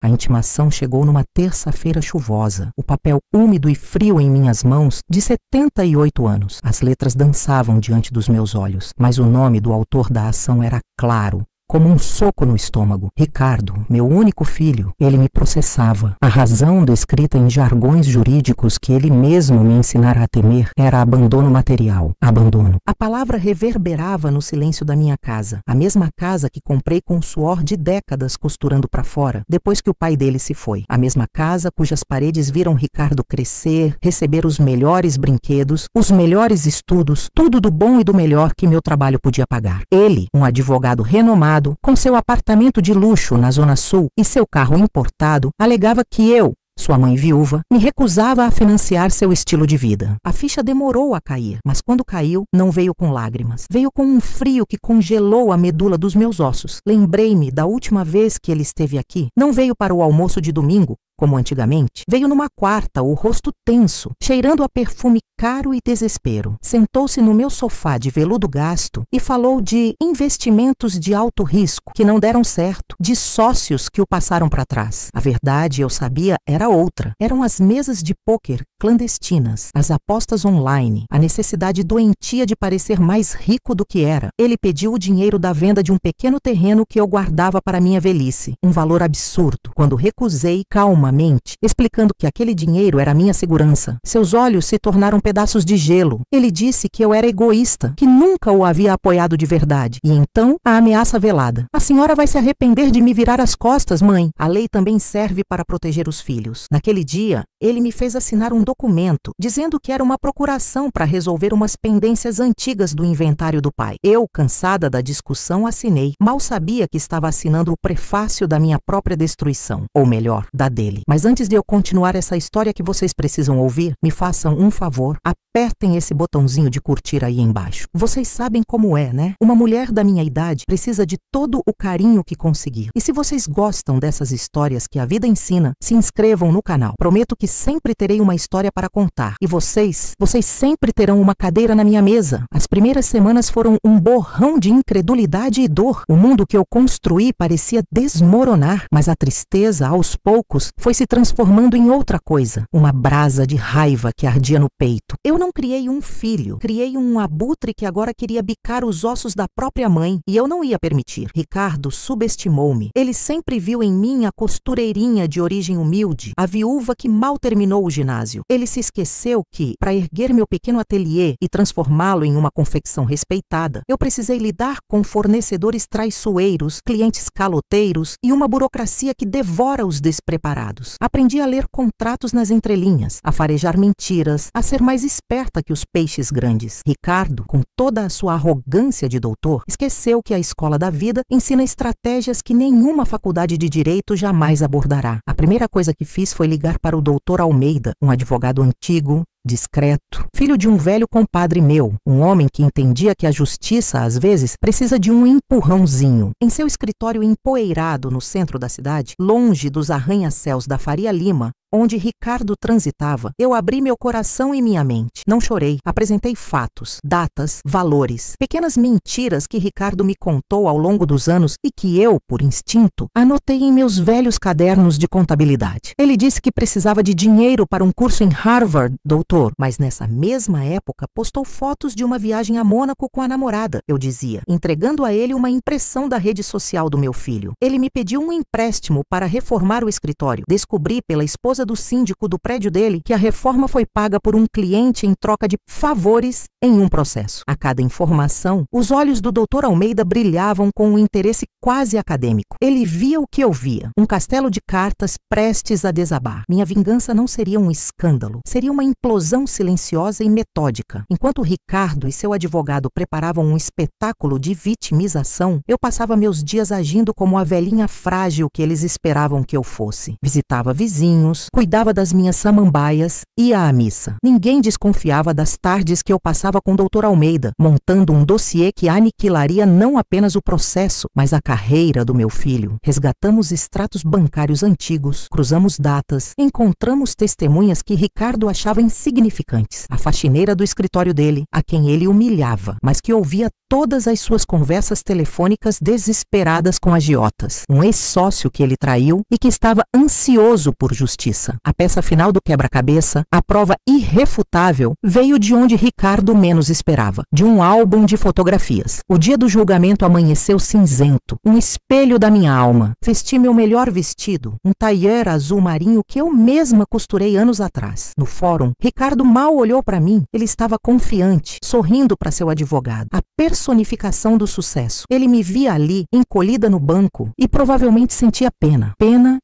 A intimação chegou numa terça-feira chuvosa. O papel úmido e frio em minhas mãos, de 78 anos. As letras dançavam diante dos meus olhos, mas o nome do autor da ação era claro, como um soco no estômago. Ricardo, meu único filho. Ele me processava. A razão descrita em jargões jurídicos que ele mesmo me ensinara a temer era abandono material. Abandono. A palavra reverberava no silêncio da minha casa. A mesma casa que comprei com o suor de décadas costurando para fora, depois que o pai dele se foi. A mesma casa cujas paredes viram Ricardo crescer, receber os melhores brinquedos, os melhores estudos, tudo do bom e do melhor que meu trabalho podia pagar. Ele, um advogado renomado, com seu apartamento de luxo na Zona Sul e seu carro importado, alegava que eu, sua mãe viúva, me recusava a financiar seu estilo de vida. A ficha demorou a cair, mas quando caiu, não veio com lágrimas. Veio com um frio que congelou a medula dos meus ossos. Lembrei-me da última vez que ele esteve aqui. Não veio para o almoço de domingo, como antigamente. Veio numa quarta, o rosto tenso, cheirando a perfume caro e desespero. Sentou-se no meu sofá de veludo gasto e falou de investimentos de alto risco que não deram certo, de sócios que o passaram para trás. A verdade, eu sabia, era outra. Eram as mesas de pôquer clandestinas, as apostas online, a necessidade doentia de parecer mais rico do que era. Ele pediu o dinheiro da venda de um pequeno terreno que eu guardava para minha velhice. Um valor absurdo. Quando recusei, calmamente, explicando que aquele dinheiro era minha segurança. Seus olhos se tornaram pedaços de gelo. Ele disse que eu era egoísta, que nunca o havia apoiado de verdade. E então, a ameaça velada. A senhora vai se arrepender de me virar as costas, mãe. A lei também serve para proteger os filhos. Naquele dia, ele me fez assinar um documento dizendo que era uma procuração para resolver umas pendências antigas do inventário do pai. Eu, cansada da discussão, assinei. Mal sabia que estava assinando o prefácio da minha própria destruição. Ou melhor, da dele. Mas antes de eu continuar essa história que vocês precisam ouvir, me façam um favor, apertem esse botãozinho de curtir aí embaixo. Vocês sabem como é, né? Uma mulher da minha idade precisa de todo o carinho que conseguir. E se vocês gostam dessas histórias que a vida ensina, se inscrevam no canal. Prometo que sempre terei uma história para contar. E vocês sempre terão uma cadeira na minha mesa. As primeiras semanas foram um borrão de incredulidade e dor. O mundo que eu construí parecia desmoronar, mas a tristeza, aos poucos, foi se transformando em outra coisa. Uma brasa de raiva que ardia no peito. Eu não criei um filho. Criei um abutre que agora queria bicar os ossos da própria mãe. E eu não ia permitir. Ricardo subestimou-me. Ele sempre viu em mim a costureirinha de origem humilde, a viúva que mal terminou o ginásio. Ele se esqueceu que, para erguer meu pequeno ateliê e transformá-lo em uma confecção respeitada, eu precisei lidar com fornecedores traiçoeiros, clientes caloteiros e uma burocracia que devora os despreparados. Aprendi a ler contratos nas entrelinhas, a farejar mentiras, a ser mais esperta que os peixes grandes. Ricardo, com toda a sua arrogância de doutor, esqueceu que a escola da vida ensina estratégias que nenhuma faculdade de direito jamais abordará. A primeira coisa que fiz foi ligar para o doutor Almeida, um advogado antigo, discreto, filho de um velho compadre meu, um homem que entendia que a justiça, às vezes, precisa de um empurrãozinho. Em seu escritório empoeirado no centro da cidade, longe dos arranha-céus da Faria Lima, onde Ricardo transitava, eu abri meu coração e minha mente. Não chorei, apresentei fatos, datas, valores, pequenas mentiras que Ricardo me contou ao longo dos anos e que eu, por instinto, anotei em meus velhos cadernos de contabilidade. Ele disse que precisava de dinheiro para um curso em Harvard, doutor, mas nessa mesma época postou fotos de uma viagem a Mônaco com a namorada, eu dizia, entregando a ele uma impressão da rede social do meu filho. Ele me pediu um empréstimo para reformar o escritório. Descobri pela esposa do síndico do prédio dele que a reforma foi paga por um cliente em troca de favores em um processo. A cada informação, os olhos do Dr. Almeida brilhavam com um interesse quase acadêmico. Ele via o que eu via, um castelo de cartas prestes a desabar. Minha vingança não seria um escândalo, seria uma implosão silenciosa e metódica. Enquanto Ricardo e seu advogado preparavam um espetáculo de vitimização, eu passava meus dias agindo como a velhinha frágil que eles esperavam que eu fosse. Visitava vizinhos, cuidava das minhas samambaias, ia à missa. Ninguém desconfiava das tardes que eu passava com o Dr. Almeida, montando um dossiê que aniquilaria não apenas o processo, mas a carreira do meu filho. Resgatamos extratos bancários antigos, cruzamos datas, encontramos testemunhas que Ricardo achava insignificantes. A faxineira do escritório dele, a quem ele humilhava, mas que ouvia todas as suas conversas telefônicas desesperadas com agiotas. Um ex-sócio que ele traiu e que estava ansioso por justiça. A peça final do quebra-cabeça, a prova irrefutável, veio de onde Ricardo menos esperava, de um álbum de fotografias. O dia do julgamento amanheceu cinzento, um espelho da minha alma. Vesti meu melhor vestido, um tailleur azul marinho que eu mesma costurei anos atrás. No fórum, Ricardo mal olhou para mim. Ele estava confiante, sorrindo para seu advogado. A personificação do sucesso. Ele me via ali, encolhida no banco, e provavelmente sentia pena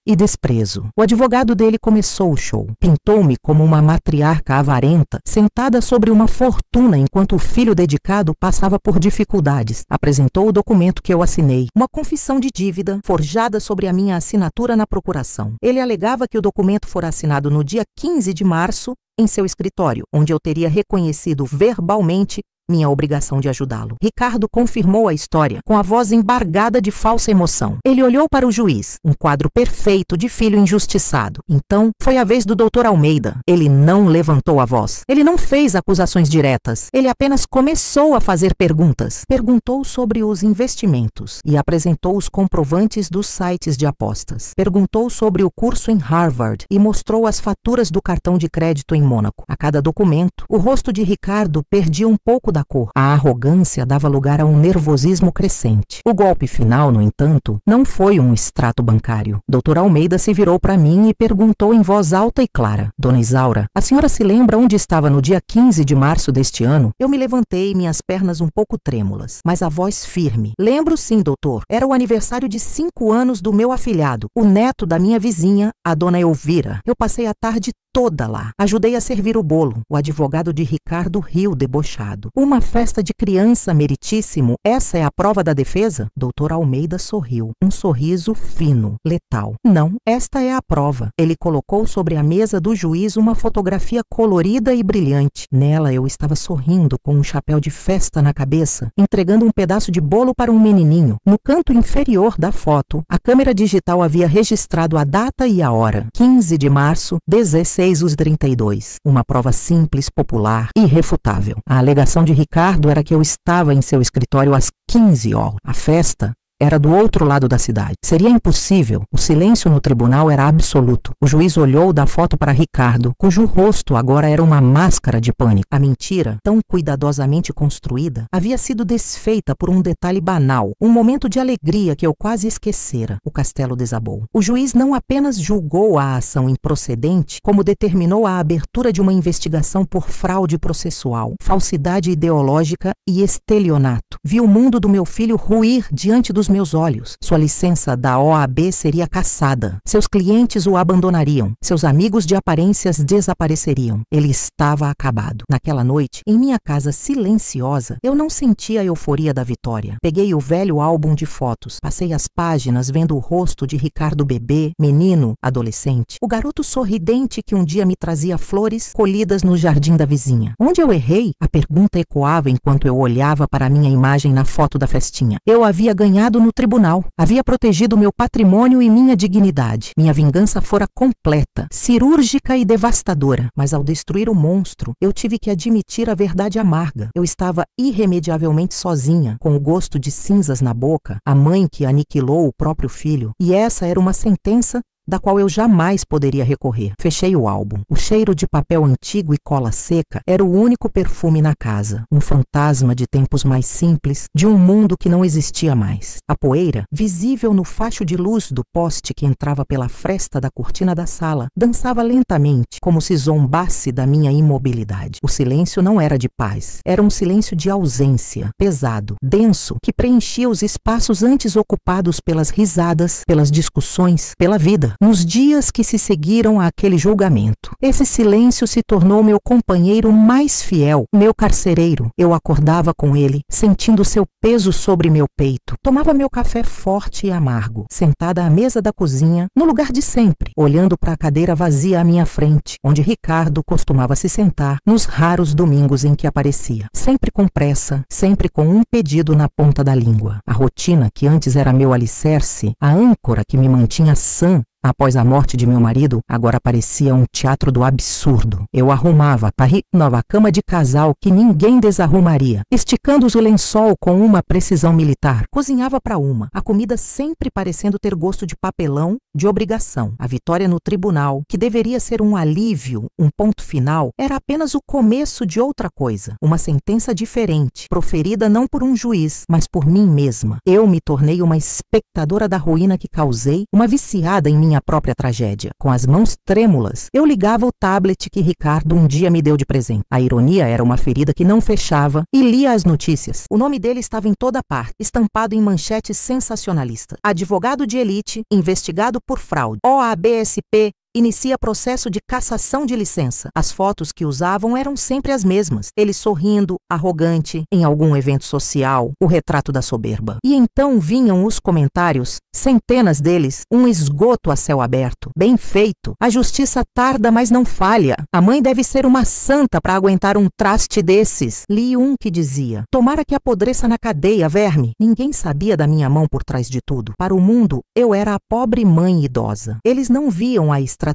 e desprezo. O advogado dele começou o show. Pintou-me como uma matriarca avarenta, sentada sobre uma fortuna enquanto o filho dedicado passava por dificuldades. Apresentou o documento que eu assinei, uma confissão de dívida forjada sobre a minha assinatura na procuração. Ele alegava que o documento fora assinado no dia 15 de março em seu escritório, onde eu teria reconhecido verbalmente minha obrigação de ajudá-lo. Ricardo confirmou a história com a voz embargada de falsa emoção. Ele olhou para o juiz, um quadro perfeito de filho injustiçado. Então, foi a vez do Dr. Almeida. Ele não levantou a voz. Ele não fez acusações diretas. Ele apenas começou a fazer perguntas. Perguntou sobre os investimentos e apresentou os comprovantes dos sites de apostas. Perguntou sobre o curso em Harvard e mostrou as faturas do cartão de crédito em Mônaco. A cada documento, o rosto de Ricardo perdia um pouco da cor. A arrogância dava lugar a um nervosismo crescente. O golpe final, no entanto, não foi um extrato bancário. Dr. Almeida se virou para mim e perguntou em voz alta e clara: Dona Isaura, a senhora se lembra onde estava no dia 15 de março deste ano? Eu me levantei, minhas pernas um pouco trêmulas, mas a voz firme. Lembro sim, doutor. Era o aniversário de 5 anos do meu afilhado, o neto da minha vizinha, a dona Elvira. Eu passei a tarde toda lá. Ajudei a servir o bolo. O advogado de Ricardo riu debochado. Uma festa de criança, meritíssimo. Essa é a prova da defesa? Dr. Almeida sorriu. Um sorriso fino, letal. Não, esta é a prova. Ele colocou sobre a mesa do juiz uma fotografia colorida e brilhante. Nela eu estava sorrindo com um chapéu de festa na cabeça, entregando um pedaço de bolo para um menininho. No canto inferior da foto, a câmera digital havia registrado a data e a hora. 15 de março, 16h32. Uma prova simples, popular, irrefutável. A alegação de Ricardo era que eu estava em seu escritório às 15 horas. A festa era do outro lado da cidade. Seria impossível. O silêncio no tribunal era absoluto. O juiz olhou da foto para Ricardo, cujo rosto agora era uma máscara de pânico. A mentira, tão cuidadosamente construída, havia sido desfeita por um detalhe banal, um momento de alegria que eu quase esquecera. O castelo desabou. O juiz não apenas julgou a ação improcedente, como determinou a abertura de uma investigação por fraude processual, falsidade ideológica e estelionato. Viu o mundo do meu filho ruir diante dos meus olhos. Sua licença da OAB seria cassada. Seus clientes o abandonariam. Seus amigos de aparências desapareceriam. Ele estava acabado. Naquela noite, em minha casa silenciosa, eu não sentia a euforia da vitória. Peguei o velho álbum de fotos. Passei as páginas vendo o rosto de Ricardo bebê, menino, adolescente. O garoto sorridente que um dia me trazia flores colhidas no jardim da vizinha. Onde eu errei? A pergunta ecoava enquanto eu olhava para a minha imagem na foto da festinha. Eu havia ganhado no tribunal. Havia protegido meu patrimônio e minha dignidade. Minha vingança fora completa, cirúrgica e devastadora. Mas ao destruir o monstro, eu tive que admitir a verdade amarga. Eu estava irremediavelmente sozinha, com o gosto de cinzas na boca, a mãe que aniquilou o próprio filho. E essa era uma sentença da qual eu jamais poderia recorrer. Fechei o álbum. O cheiro de papel antigo e cola seca era o único perfume na casa. Um fantasma de tempos mais simples, de um mundo que não existia mais. A poeira, visível no facho de luz do poste que entrava pela fresta da cortina da sala, dançava lentamente, como se zombasse da minha imobilidade. O silêncio não era de paz. Era um silêncio de ausência, pesado, denso, que preenchia os espaços antes ocupados pelas risadas, pelas discussões, pela vida. nos dias que se seguiram àquele julgamento. Esse silêncio se tornou meu companheiro mais fiel, meu carcereiro. Eu acordava com ele, sentindo seu peso sobre meu peito. Tomava meu café forte e amargo, sentada à mesa da cozinha, no lugar de sempre, olhando para a cadeira vazia à minha frente, onde Ricardo costumava se sentar nos raros domingos em que aparecia. Sempre com pressa, sempre com um pedido na ponta da língua. A rotina, que antes era meu alicerce, a âncora que me mantinha sã após a morte de meu marido, agora parecia um teatro do absurdo. Eu arrumava para nova cama de casal que ninguém desarrumaria, esticando o lençol com uma precisão militar. Cozinhava para uma, a comida sempre parecendo ter gosto de papelão, de obrigação. A vitória no tribunal, que deveria ser um alívio, um ponto final, era apenas o começo de outra coisa. Uma sentença diferente, proferida não por um juiz, mas por mim mesma. Eu me tornei uma espectadora da ruína que causei, uma viciada em minha própria tragédia. Com as mãos trêmulas, eu ligava o tablet que Ricardo um dia me deu de presente. A ironia era uma ferida que não fechava e lia as notícias. O nome dele estava em toda parte, estampado em manchetes sensacionalistas. Advogado de elite, investigado por fraude. OABSP inicia processo de cassação de licença. As fotos que usavam eram sempre as mesmas. Ele sorrindo, arrogante, em algum evento social, o retrato da soberba. E então vinham os comentários, centenas deles, um esgoto a céu aberto. Bem feito. A justiça tarda, mas não falha. A mãe deve ser uma santa para aguentar um traste desses. Li um que dizia: tomara que apodreça na cadeia, verme. Ninguém sabia da minha mão por trás de tudo. Para o mundo, eu era a pobre mãe idosa. Eles não viam a estrategista,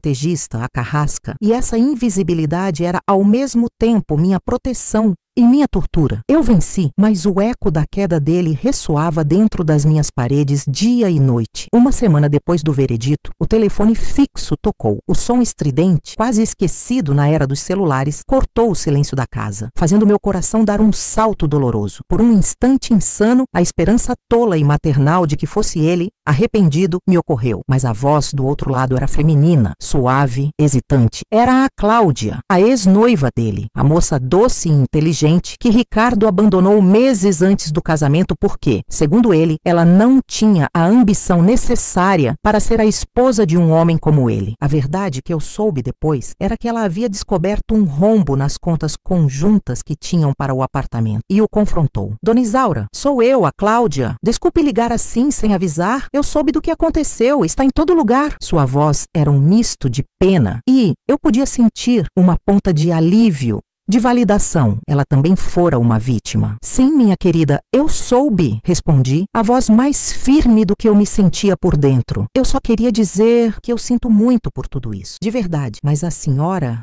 a carrasca, e essa invisibilidade era ao mesmo tempo minha proteção e minha tortura. Eu venci, mas o eco da queda dele ressoava dentro das minhas paredes dia e noite. Uma semana depois do veredito, o telefone fixo tocou. O som estridente, quase esquecido na era dos celulares, cortou o silêncio da casa, fazendo meu coração dar um salto doloroso. Por um instante insano, a esperança tola e maternal de que fosse ele, arrependido, me ocorreu. Mas a voz do outro lado era feminina, suave, hesitante. Era a Cláudia, a ex-noiva dele, a moça doce e inteligente que Ricardo abandonou meses antes do casamento porque, segundo ele, ela não tinha a ambição necessária para ser a esposa de um homem como ele. A verdade que eu soube depois era que ela havia descoberto um rombo nas contas conjuntas que tinham para o apartamento e o confrontou. Dona Isaura, sou eu, a Cláudia. Desculpe ligar assim sem avisar. Eu soube do que aconteceu, está em todo lugar. Sua voz era um misto de pena e eu podia sentir uma ponta de alívio, de validação. Ela também fora uma vítima. Sim, minha querida, eu soube, respondi, a voz mais firme do que eu me sentia por dentro. Eu só queria dizer que eu sinto muito por tudo isso. De verdade. Mas a senhora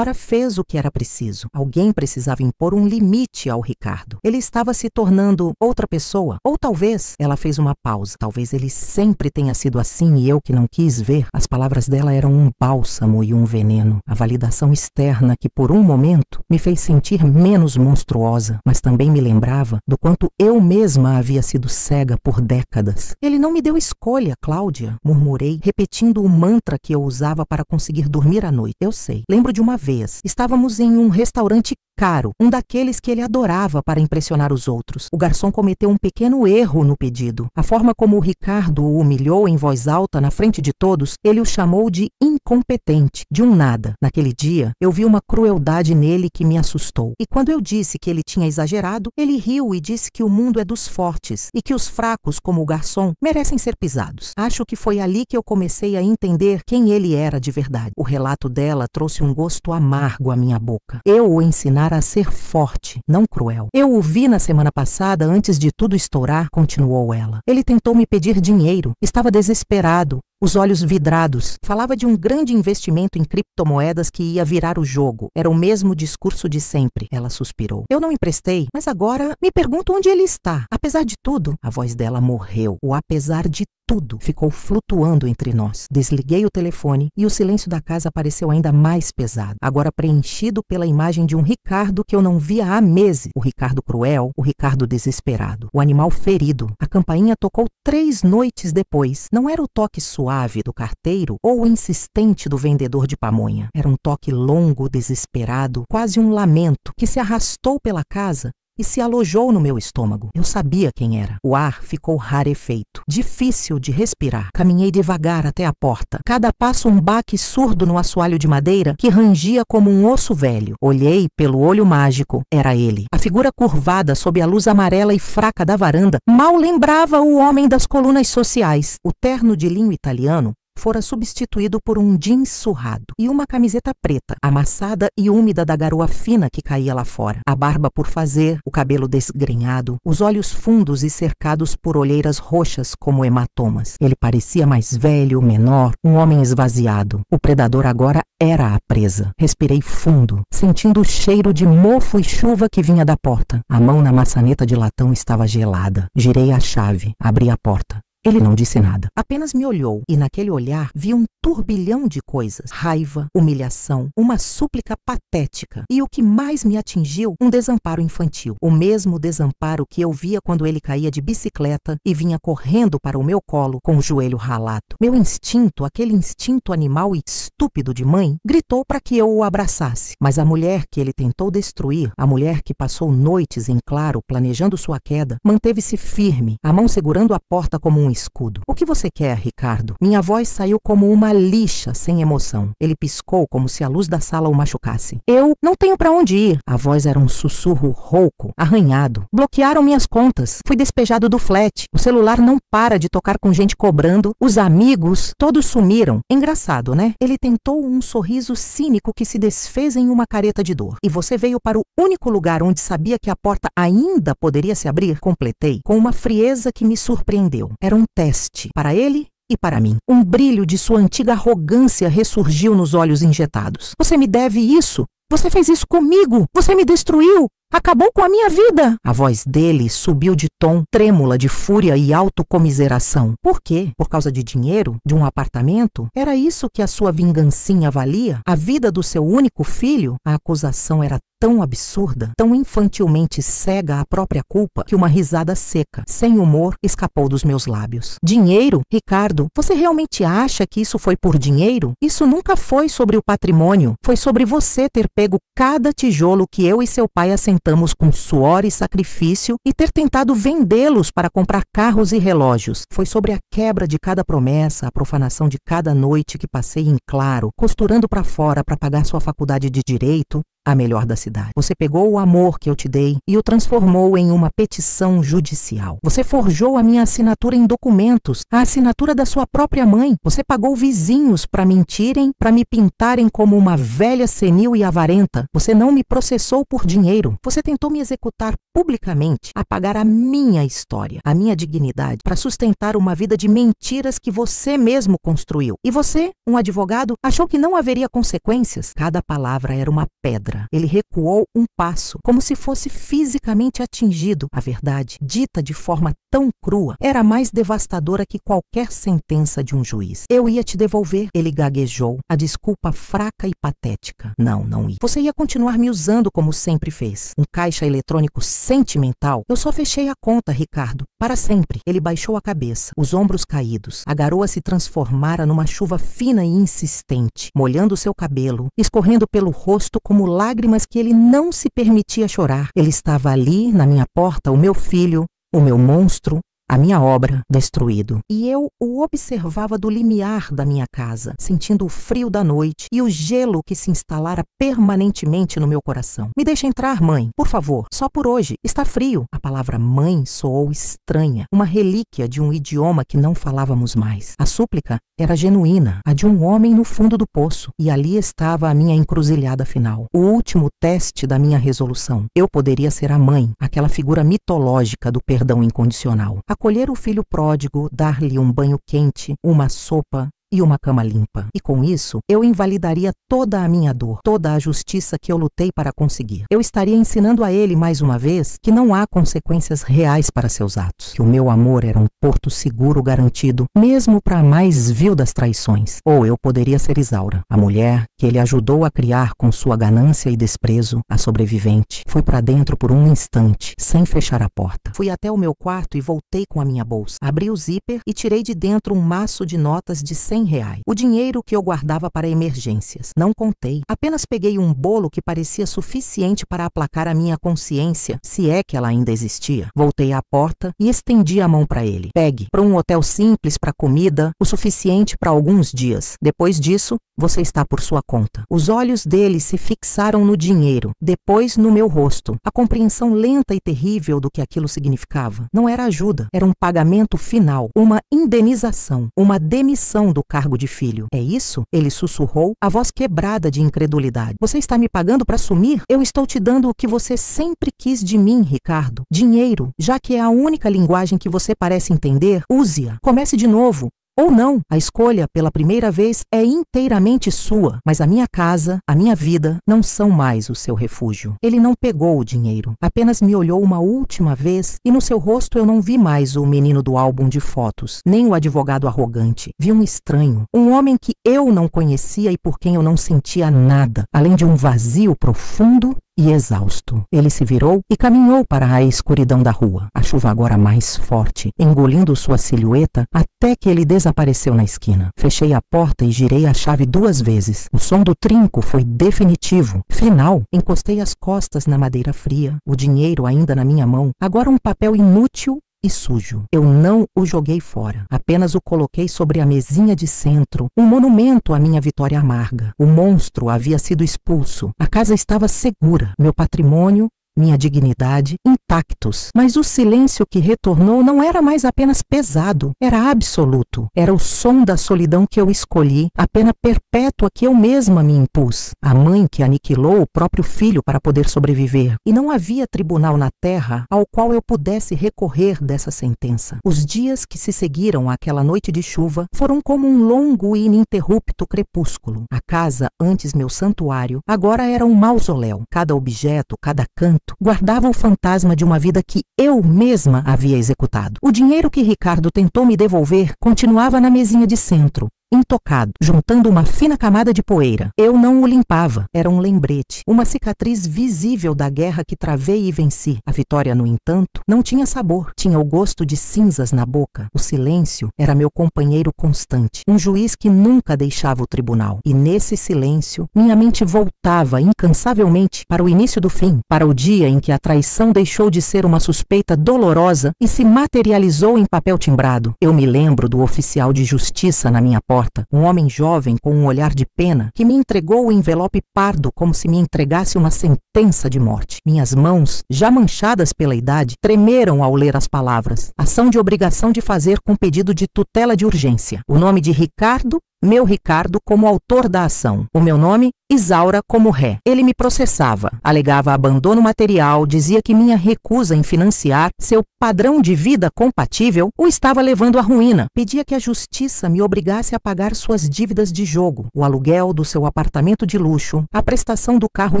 fez o que era preciso. Alguém precisava impor um limite ao Ricardo. Ele estava se tornando outra pessoa. Ou talvez, ela fez uma pausa. Talvez ele sempre tenha sido assim e eu que não quis ver. As palavras dela eram um bálsamo e um veneno. A validação externa que por um momento me fez sentir menos monstruosa, mas também me lembrava do quanto eu mesma havia sido cega por décadas. Ele não me deu escolha, Cláudia, murmurei, repetindo o mantra que eu usava para conseguir dormir à noite. Eu sei. Lembro de uma vez. Estávamos em um restaurante caro, um daqueles que ele adorava para impressionar os outros. O garçom cometeu um pequeno erro no pedido. A forma como o Ricardo o humilhou em voz alta na frente de todos, ele o chamou de incompetente, de um nada. Naquele dia, eu vi uma crueldade nele que me assustou. E quando eu disse que ele tinha exagerado, ele riu e disse que o mundo é dos fortes e que os fracos, como o garçom, merecem ser pisados. Acho que foi ali que eu comecei a entender quem ele era de verdade. O relato dela trouxe um gosto amargo à minha boca. Eu o ensinara a ser forte, não cruel. Eu o vi na semana passada, antes de tudo estourar, continuou ela. Ele tentou me pedir dinheiro. Estava desesperado. Os olhos vidrados. Falava de um grande investimento em criptomoedas que ia virar o jogo. Era o mesmo discurso de sempre. Ela suspirou. Eu não emprestei, mas agora me pergunto onde ele está. Apesar de tudo, a voz dela morreu. O apesar de tudo ficou flutuando entre nós. Desliguei o telefone e o silêncio da casa pareceu ainda mais pesado. Agora preenchido pela imagem de um Ricardo que eu não via há meses. O Ricardo cruel, o Ricardo desesperado. O animal ferido. A campainha tocou 3 noites depois. Não era o toque suave do carteiro ou o insistente do vendedor de pamonha. Era um toque longo, desesperado, quase um lamento, que se arrastou pela casa e se alojou no meu estômago. Eu sabia quem era. O ar ficou rarefeito, difícil de respirar. Caminhei devagar até a porta. Cada passo um baque surdo no assoalho de madeira que rangia como um osso velho. Olhei pelo olho mágico. Era ele. A figura curvada sob a luz amarela e fraca da varanda mal lembrava o homem das colunas sociais. O terno de linho italiano fora substituído por um jeans surrado e uma camiseta preta, amassada e úmida da garoa fina que caía lá fora. A barba por fazer, o cabelo desgrenhado, os olhos fundos e cercados por olheiras roxas como hematomas. Ele parecia mais velho, menor, um homem esvaziado. O predador agora era a presa. Respirei fundo, sentindo o cheiro de mofo e chuva que vinha da porta. A mão na maçaneta de latão estava gelada. Girei a chave, abri a porta. Ele não disse nada, apenas me olhou e naquele olhar vi um turbilhão de coisas. Raiva, humilhação, uma súplica patética e o que mais me atingiu, um desamparo infantil. O mesmo desamparo que eu via quando ele caía de bicicleta e vinha correndo para o meu colo com o joelho ralado. Meu instinto, aquele instinto animal e estúpido de mãe, gritou para que eu o abraçasse. Mas a mulher que ele tentou destruir, a mulher que passou noites em claro planejando sua queda, manteve-se firme, a mão segurando a porta como um escudo. O que você quer, Ricardo? Minha voz saiu como uma lixa, sem emoção. Ele piscou como se a luz da sala o machucasse. Eu não tenho para onde ir. A voz era um sussurro rouco, arranhado. Bloquearam minhas contas. Fui despejado do flat. O celular não para de tocar com gente cobrando. Os amigos, todos sumiram. Engraçado, né? Ele tentou um sorriso cínico que se desfez em uma careta de dor. E você veio para o único lugar onde sabia que a porta ainda poderia se abrir? Completei, com uma frieza que me surpreendeu. Era um teste, para ele e para mim. Um brilho de sua antiga arrogância ressurgiu nos olhos injetados. Você me deve isso? Você fez isso comigo? Você me destruiu? Acabou com a minha vida! A voz dele subiu de tom, trêmula de fúria e autocomiseração. Por quê? Por causa de dinheiro? De um apartamento? Era isso que a sua vingancinha valia? A vida do seu único filho? A acusação era tão absurda, tão infantilmente cega à própria culpa, que uma risada seca, sem humor, escapou dos meus lábios. Dinheiro? Ricardo, você realmente acha que isso foi por dinheiro? Isso nunca foi sobre o patrimônio. Foi sobre você ter pego cada tijolo que eu e seu pai assentamos com suor e sacrifício e ter tentado vendê-los para comprar carros e relógios. Foi sobre a quebra de cada promessa, a profanação de cada noite que passei em claro, costurando para fora para pagar sua faculdade de direito, a melhor da cidade. Você pegou o amor que eu te dei e o transformou em uma petição judicial. Você forjou a minha assinatura em documentos, a assinatura da sua própria mãe. Você pagou vizinhos para mentirem, para me pintarem como uma velha senil e avarenta. Você não me processou por dinheiro. Você tentou me executar publicamente, apagar a minha história, a minha dignidade, para sustentar uma vida de mentiras que você mesmo construiu. E você, um advogado, achou que não haveria consequências? Cada palavra era uma pedra. Ele recuou um passo, como se fosse fisicamente atingido. A verdade, dita de forma tão crua, era mais devastadora que qualquer sentença de um juiz. Eu ia te devolver, ele gaguejou, a desculpa fraca e patética. Não ia. Você ia continuar me usando como sempre fez. Um caixa eletrônico sentimental. Eu só fechei a conta, Ricardo, para sempre. Ele baixou a cabeça, os ombros caídos. A garoa se transformara numa chuva fina e insistente, molhando seu cabelo, escorrendo pelo rosto como lágrimas que ele não se permitia chorar. Ele estava ali, na minha porta, o meu filho, o meu monstro, a minha obra, destruído. E eu o observava do limiar da minha casa, sentindo o frio da noite e o gelo que se instalara permanentemente no meu coração. Me deixa entrar, mãe, por favor, só por hoje. Está frio. A palavra mãe soou estranha, uma relíquia de um idioma que não falávamos mais. A súplica era genuína, a de um homem no fundo do poço. E ali estava a minha encruzilhada final, o último teste da minha resolução. Eu poderia ser a mãe, aquela figura mitológica do perdão incondicional. Acolher o filho pródigo, dar-lhe um banho quente, uma sopa e uma cama limpa. E com isso, eu invalidaria toda a minha dor, toda a justiça que eu lutei para conseguir. Eu estaria ensinando a ele, mais uma vez, que não há consequências reais para seus atos, que o meu amor era um porto seguro garantido, mesmo para a mais vil das traições. Ou eu poderia ser Isaura, a mulher que ele ajudou a criar com sua ganância e desprezo, a sobrevivente. Fui para dentro por um instante, sem fechar a porta. Fui até o meu quarto e voltei com a minha bolsa. Abri o zíper e tirei de dentro um maço de notas de 100 R$100. O dinheiro que eu guardava para emergências. Não contei. Apenas peguei um bolo que parecia suficiente para aplacar a minha consciência, se é que ela ainda existia. Voltei à porta e estendi a mão para ele. Pegue, para um hotel simples para comida, o suficiente para alguns dias. Depois disso, você está por sua conta. Os olhos dele se fixaram no dinheiro, depois no meu rosto. A compreensão lenta e terrível do que aquilo significava. Não era ajuda, era um pagamento final, uma indenização, uma demissão do cargo de filho. É isso? Ele sussurrou, a voz quebrada de incredulidade. Você está me pagando para sumir? Eu estou te dando o que você sempre quis de mim, Ricardo. Dinheiro. Já que é a única linguagem que você parece entender, use-a. Comece de novo. Ou não, a escolha, pela primeira vez, é inteiramente sua, mas a minha casa, a minha vida, não são mais o seu refúgio. Ele não pegou o dinheiro, apenas me olhou uma última vez e no seu rosto eu não vi mais o menino do álbum de fotos, nem o advogado arrogante. Vi um estranho, um homem que eu não conhecia e por quem eu não sentia nada, além de um vazio profundo e exausto. Ele se virou e caminhou para a escuridão da rua, a chuva agora mais forte, engolindo sua silhueta até que ele desapareceu na esquina. Fechei a porta e girei a chave 2 vezes. O som do trinco foi definitivo, final. Encostei as costas na madeira fria, o dinheiro ainda na minha mão, agora um papel inútil e sujo. Eu não o joguei fora, apenas o coloquei sobre a mesinha de centro, um monumento à minha vitória amarga. O monstro havia sido expulso, a casa estava segura, meu patrimônio, minha dignidade, intactos. Mas o silêncio que retornou não era mais apenas pesado, era absoluto. Era o som da solidão que eu escolhi, a pena perpétua que eu mesma me impus. A mãe que aniquilou o próprio filho para poder sobreviver. E não havia tribunal na terra ao qual eu pudesse recorrer dessa sentença. Os dias que se seguiram àquela noite de chuva foram como um longo e ininterrupto crepúsculo. A casa, antes meu santuário, agora era um mausoléu. Cada objeto, cada canto, guardava o fantasma de uma vida que eu mesma havia executado. O dinheiro que Ricardo tentou me devolver continuava na mesinha de centro, intocado, juntando uma fina camada de poeira. Eu não o limpava, era um lembrete, uma cicatriz visível da guerra que travei e venci. A vitória, no entanto, não tinha sabor, tinha o gosto de cinzas na boca. O silêncio era meu companheiro constante, um juiz que nunca deixava o tribunal. E nesse silêncio, minha mente voltava incansavelmente para o início do fim, para o dia em que a traição deixou de ser uma suspeita dolorosa e se materializou em papel timbrado. Eu me lembro do oficial de justiça na minha porta, um homem jovem com um olhar de pena que me entregou o envelope pardo como se me entregasse uma sentença de morte. Minhas mãos, já manchadas pela idade, tremeram ao ler as palavras. Ação de obrigação de fazer com pedido de tutela de urgência. O nome de Ricardo, meu Ricardo como autor da ação. O meu nome, Isaura como ré. Ele me processava, alegava abandono material, dizia que minha recusa em financiar seu padrão de vida compatível o estava levando à ruína. Pedia que a justiça me obrigasse a pagar suas dívidas de jogo, o aluguel do seu apartamento de luxo, a prestação do carro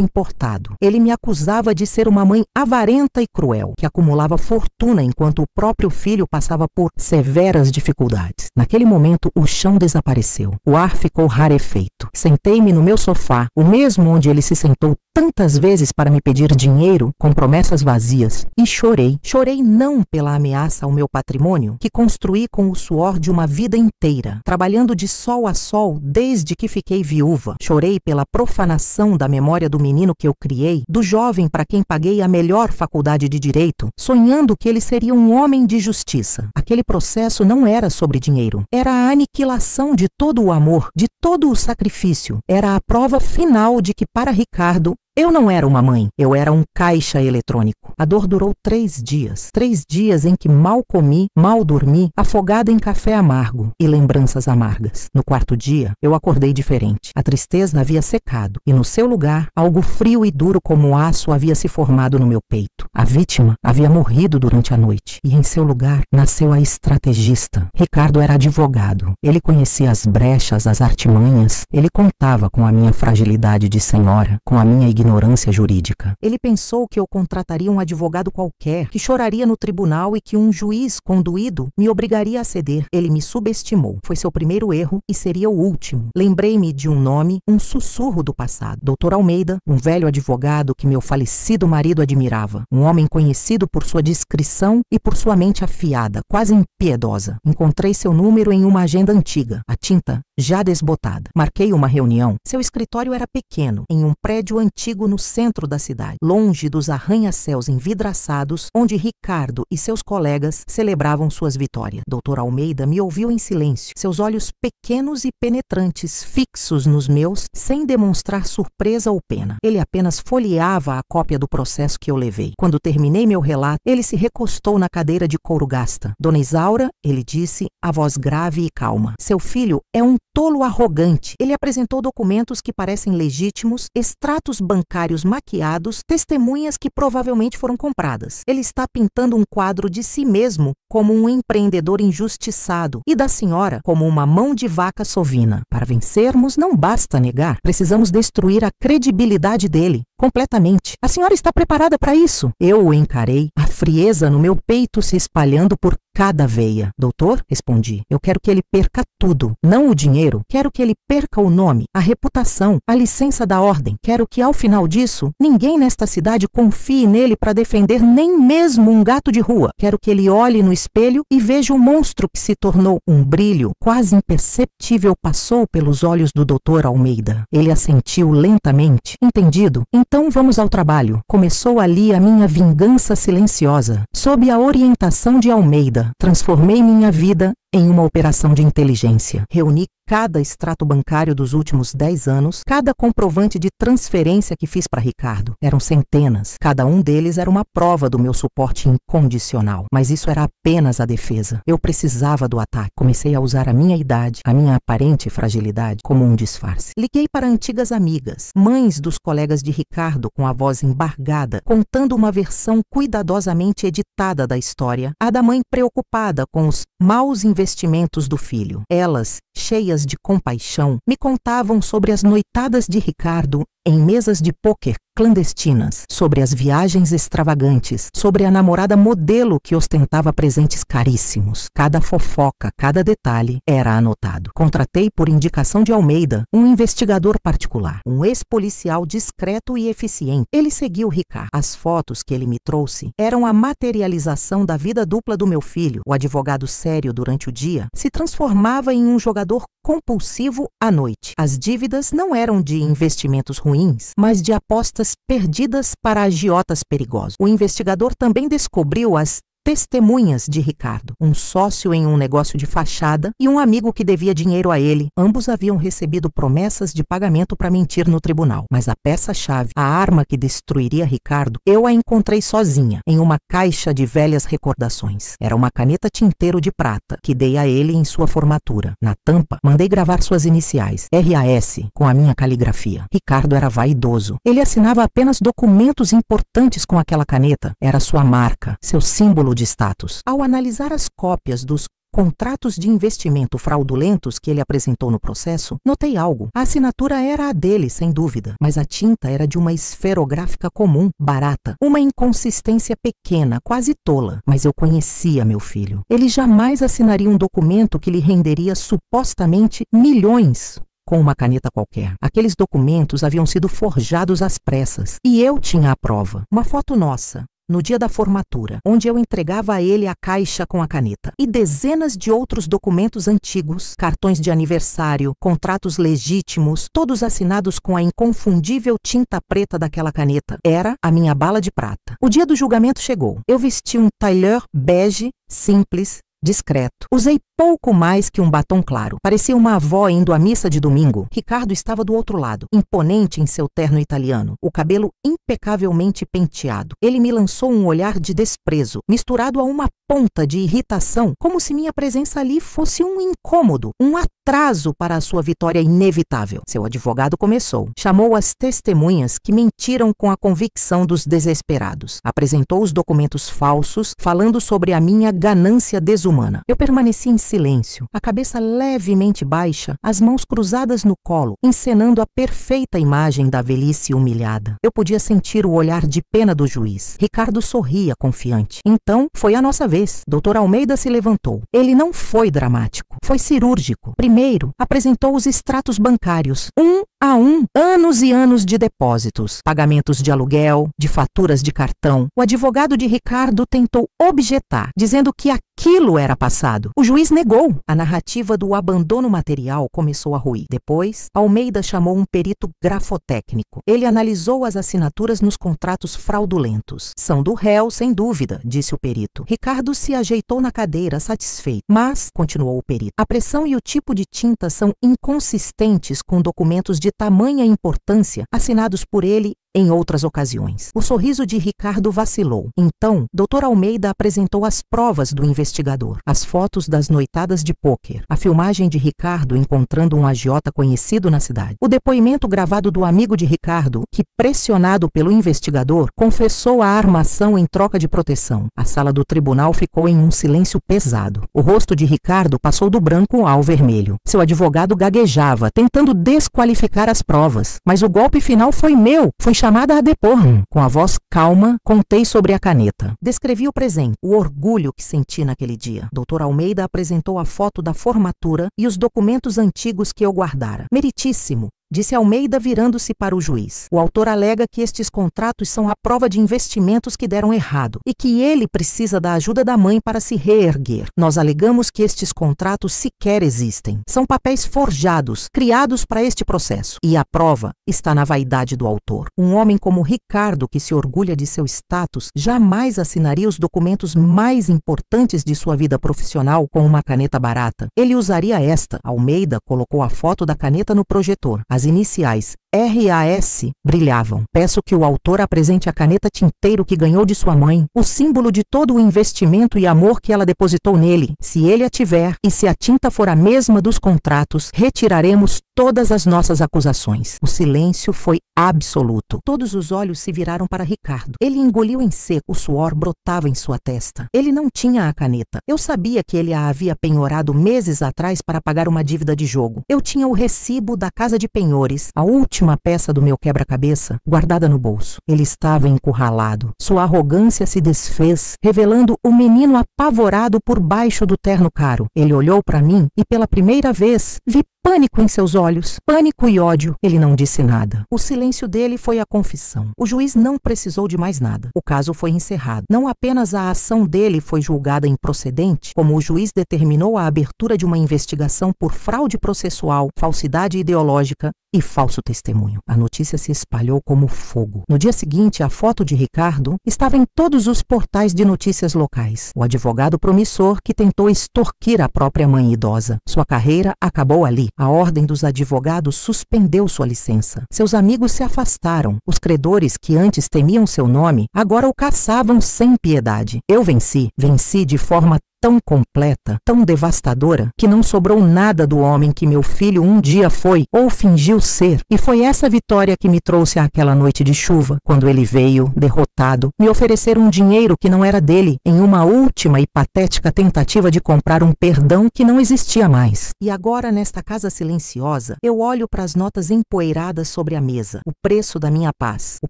importado. Ele me acusava de ser uma mãe avarenta e cruel, que acumulava fortuna enquanto o próprio filho passava por severas dificuldades. Naquele momento, o chão desapareceu. O ar ficou rarefeito. Sentei-me no meu sofá, o mesmo onde ele se sentou tantas vezes para me pedir dinheiro, com promessas vazias, e chorei. Chorei não pela ameaça ao meu patrimônio, que construí com o suor de uma vida inteira, trabalhando de sol a sol desde que fiquei viúva. Chorei pela profanação da memória do menino que eu criei, do jovem para quem paguei a melhor faculdade de direito, sonhando que ele seria um homem de justiça. Aquele processo não era sobre dinheiro, era a aniquilação de todo o amor, de todo o sacrifício. Era a prova final de que, para Ricardo, eu não era uma mãe, eu era um caixa eletrônico. A dor durou 3 dias. 3 dias em que mal comi, mal dormi, afogada em café amargo e lembranças amargas. No 4º dia, eu acordei diferente. A tristeza havia secado e, no seu lugar, algo frio e duro como aço havia se formado no meu peito. A vítima havia morrido durante a noite e, em seu lugar, nasceu a estrategista. Ricardo era advogado. Ele conhecia as brechas, as artimanhas. Ele contava com a minha fragilidade de senhora, com a minha ignorância ignorância jurídica. Ele pensou que eu contrataria um advogado qualquer, que choraria no tribunal e que um juiz conduído me obrigaria a ceder. Ele me subestimou. Foi seu primeiro erro e seria o último. Lembrei-me de um nome, um sussurro do passado. Dr. Almeida, um velho advogado que meu falecido marido admirava. Um homem conhecido por sua discrição e por sua mente afiada, quase impiedosa. Encontrei seu número em uma agenda antiga, a tinta já desbotada. Marquei uma reunião. Seu escritório era pequeno, em um prédio antigo no centro da cidade, longe dos arranha-céus envidraçados, onde Ricardo e seus colegas celebravam suas vitórias. Dr. Almeida me ouviu em silêncio, seus olhos pequenos e penetrantes, fixos nos meus, sem demonstrar surpresa ou pena. Ele apenas folheava a cópia do processo que eu levei. Quando terminei meu relato, ele se recostou na cadeira de couro gasta. Dona Isaura, ele disse, a voz grave e calma, seu filho é um tolo arrogante. Ele apresentou documentos que parecem legítimos, extratos bancários maquiados, testemunhas que provavelmente foram compradas. Ele está pintando um quadro de si mesmo como um empreendedor injustiçado e da senhora como uma mão de vaca sovina. Para vencermos, não basta negar. Precisamos destruir a credibilidade dele completamente. A senhora está preparada para isso? Eu o encarei, a frieza no meu peito se espalhando por cada veia. Doutor, respondi, eu quero que ele perca tudo, não o dinheiro. Quero que ele perca o nome, a reputação, a licença da ordem. Quero que, ao final disso, ninguém nesta cidade confie nele para defender nem mesmo um gato de rua. Quero que ele olhe no espelho e veja o monstro que se tornou. Um brilho quase imperceptível passou pelos olhos do Dr. Almeida. Ele assentiu lentamente. Entendido? Então vamos ao trabalho. Começou ali a minha vingança silenciosa. Sob a orientação de Almeida, transformei minha vida em uma operação de inteligência. Reuni cada extrato bancário dos últimos 10 anos, cada comprovante de transferência que fiz para Ricardo. Eram centenas. Cada um deles era uma prova do meu suporte incondicional. Mas isso era apenas a defesa. Eu precisava do ataque. Comecei a usar a minha idade, a minha aparente fragilidade, como um disfarce. Liguei para antigas amigas, mães dos colegas de Ricardo com a voz embargada, contando uma versão cuidadosamente editada da história, a da mãe preocupada com os maus investimentos do filho. Elas, cheias de compaixão, me contavam sobre as noitadas de Ricardo em mesas de pôquer clandestinas, sobre as viagens extravagantes, sobre a namorada modelo que ostentava presentes caríssimos. Cada fofoca, cada detalhe era anotado. Contratei, por indicação de Almeida, um investigador particular, um ex-policial discreto e eficiente. Ele seguiu Ricardo. As fotos que ele me trouxe eram a materialização da vida dupla do meu filho. O advogado sério durante o dia se transformava em um jogador compulsivo à noite. As dívidas não eram de investimentos ruins, mas de apostas perdidas para agiotas perigosos. O investigador também descobriu as testemunhas de Ricardo, um sócio em um negócio de fachada e um amigo que devia dinheiro a ele. Ambos haviam recebido promessas de pagamento para mentir no tribunal. Mas a peça-chave, a arma que destruiria Ricardo, eu a encontrei sozinha, em uma caixa de velhas recordações. Era uma caneta tinteiro de prata, que dei a ele em sua formatura. Na tampa, mandei gravar suas iniciais, RAS, com a minha caligrafia. Ricardo era vaidoso. Ele assinava apenas documentos importantes com aquela caneta. Era sua marca, seu símbolo de status. Ao analisar as cópias dos contratos de investimento fraudulentos que ele apresentou no processo, notei algo. A assinatura era a dele, sem dúvida, mas a tinta era de uma esferográfica comum, barata, uma inconsistência pequena, quase tola. Mas eu conhecia meu filho. Ele jamais assinaria um documento que lhe renderia supostamente milhões com uma caneta qualquer. Aqueles documentos haviam sido forjados às pressas, e eu tinha a prova. Uma foto nossa, no dia da formatura, onde eu entregava a ele a caixa com a caneta. E dezenas de outros documentos antigos, cartões de aniversário, contratos legítimos, todos assinados com a inconfundível tinta preta daquela caneta. Era a minha bala de prata. O dia do julgamento chegou. Eu vesti um tailleur bege, simples, discreto. Usei pouco mais que um batom claro. Parecia uma avó indo à missa de domingo. Ricardo estava do outro lado, imponente em seu terno italiano, o cabelo impecavelmente penteado. Ele me lançou um olhar de desprezo, misturado a uma ponta de irritação, como se minha presença ali fosse um incômodo, um atraso para a sua vitória inevitável. Seu advogado começou. Chamou as testemunhas que mentiram com a convicção dos desesperados. Apresentou os documentos falsos, falando sobre a minha ganância desumana humana. Eu permaneci em silêncio, a cabeça levemente baixa, as mãos cruzadas no colo, encenando a perfeita imagem da velhice humilhada. Eu podia sentir o olhar de pena do juiz. Ricardo sorria confiante. Então, foi a nossa vez. Dr. Almeida se levantou. Ele não foi dramático, foi cirúrgico. Primeiro, apresentou os extratos bancários, um a um, anos e anos de depósitos, pagamentos de aluguel, de faturas de cartão. O advogado de Ricardo tentou objetar, dizendo que aquilo era passado. O juiz negou. A narrativa do abandono material começou a ruir. Depois, Almeida chamou um perito grafotécnico. Ele analisou as assinaturas nos contratos fraudulentos. São do réu, sem dúvida, disse o perito. Ricardo se ajeitou na cadeira, satisfeito. Mas, continuou o perito, a pressão e o tipo de tinta são inconsistentes com documentos de tamanha importância assinados por ele em outras ocasiões. O sorriso de Ricardo vacilou. Então, Dr. Almeida apresentou as provas do investigador, as fotos das noitadas de pôquer, a filmagem de Ricardo encontrando um agiota conhecido na cidade, o depoimento gravado do amigo de Ricardo, que, pressionado pelo investigador, confessou a armação em troca de proteção. A sala do tribunal ficou em um silêncio pesado. O rosto de Ricardo passou do branco ao vermelho. Seu advogado gaguejava, tentando desqualificar as provas. Mas o golpe final foi meu. Foi chamada a depor. Com a voz calma, contei sobre a caneta. Descrevi o presente, o orgulho que senti naquele dia. Dr. Almeida apresentou a foto da formatura e os documentos antigos que eu guardara. Meritíssimo, disse Almeida virando-se para o juiz. O autor alega que estes contratos são a prova de investimentos que deram errado e que ele precisa da ajuda da mãe para se reerguer. Nós alegamos que estes contratos sequer existem. São papéis forjados, criados para este processo. E a prova está na vaidade do autor. Um homem como Ricardo, que se orgulha de seu status, jamais assinaria os documentos mais importantes de sua vida profissional com uma caneta barata. Ele usaria esta. Almeida colocou a foto da caneta no projetor. As iniciais RAS brilhavam. Peço que o autor apresente a caneta tinteiro que ganhou de sua mãe, o símbolo de todo o investimento e amor que ela depositou nele. Se ele a tiver e se a tinta for a mesma dos contratos, retiraremos todas as nossas acusações. O silêncio foi absoluto. Todos os olhos se viraram para Ricardo. Ele engoliu em seco, o suor brotava em sua testa. Ele não tinha a caneta. Eu sabia que ele a havia penhorado meses atrás para pagar uma dívida de jogo. Eu tinha o recibo da casa de penhores, a última peça do meu quebra-cabeça, guardada no bolso. Ele estava encurralado. Sua arrogância se desfez, revelando o menino apavorado por baixo do terno caro. Ele olhou para mim e, pela primeira vez, vi pânico em seus olhos, pânico e ódio. Ele não disse nada. O silêncio dele foi a confissão. O juiz não precisou de mais nada. O caso foi encerrado. Não apenas a ação dele foi julgada improcedente, como o juiz determinou a abertura de uma investigação por fraude processual, falsidade ideológica e falso testemunho. A notícia se espalhou como fogo. No dia seguinte, a foto de Ricardo estava em todos os portais de notícias locais. O advogado promissor que tentou extorquir a própria mãe idosa. Sua carreira acabou ali. A Ordem dos Advogados suspendeu sua licença. Seus amigos se afastaram. Os credores que antes temiam seu nome, agora o caçavam sem piedade. Eu venci. Venci de forma tão completa, tão devastadora, que não sobrou nada do homem que meu filho um dia foi ou fingiu ser. E foi essa vitória que me trouxe àquela noite de chuva, quando ele veio, derrotado, me oferecer um dinheiro que não era dele, em uma última e patética tentativa de comprar um perdão que não existia mais. E agora, nesta casa silenciosa, eu olho para as notas empoeiradas sobre a mesa, o preço da minha paz, o